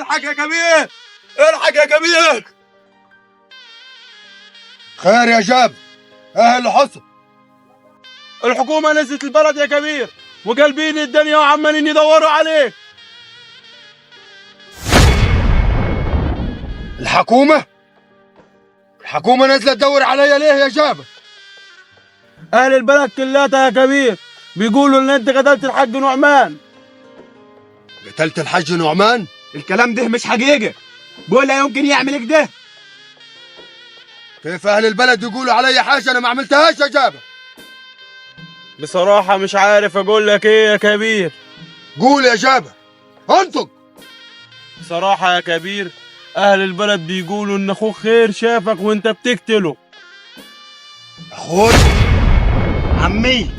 الحق يا كبير، الحق يا كبير. خير يا جاب، ايه اللي حصل؟ الحكومة نزلت البلد يا كبير، وقلبين الدنيا وعمالين يدوروا عليك. الحكومة نازلة تدور عليا ليه يا جابر؟ أهل البلد كلها يا كبير بيقولوا إن أنت قتلت الحاج نعمان. قتلت الحاج نعمان؟ الكلام ده مش حقيقي، بقول لا يمكن يعمل كده. كيف أهل البلد يقولوا علي حاجة أنا ما عملتهاش يا جابر؟ بصراحة مش عارف أقول لك إيه يا كبير. قول يا جابر، انطق. بصراحة يا كبير أهل البلد بيقولوا إن أخوك خير شافك وأنت بتقتله. أخوي؟ عمي.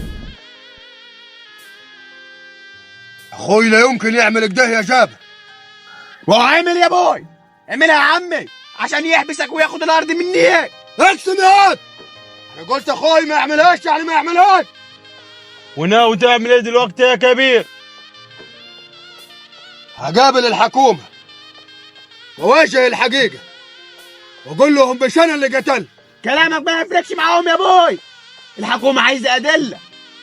أخوي لا يمكن يعمل كده يا جابر. وعمل يا بوي، اعملها يا عمي عشان يحبسك وياخد الأرض مني. اقسم يا واد، أنا قلت أخوي ما يعملهاش يعني ما يعملهاش. وناوي تعمل إيه دلوقتي يا كبير؟ هقابل الحكومة وواجه الحقيقة وأقول لهم مش أنا اللي قتلت. كلامك ما يفرقش معاهم يا بوي، الحكومة عايزة أدلة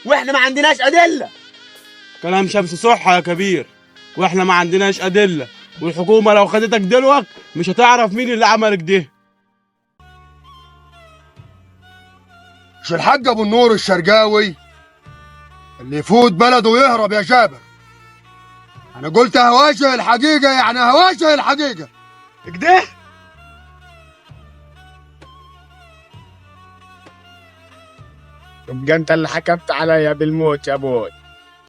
وإحنا ما عندناش أدلة. كلام شمس صح يا كبير، وإحنا ما عندناش أدلة، والحكومة لو خدتك دلوقت مش هتعرف مين اللي عمل كده. مش الحاج أبو النور الشرقاوي اللي يفوت بلده ويهرب يا جابر؟ أنا قلت هواجه الحقيقة يعني هواجه الحقيقة. كده؟ يبقى انت اللي حكمت عليا بالموت يا ابوي.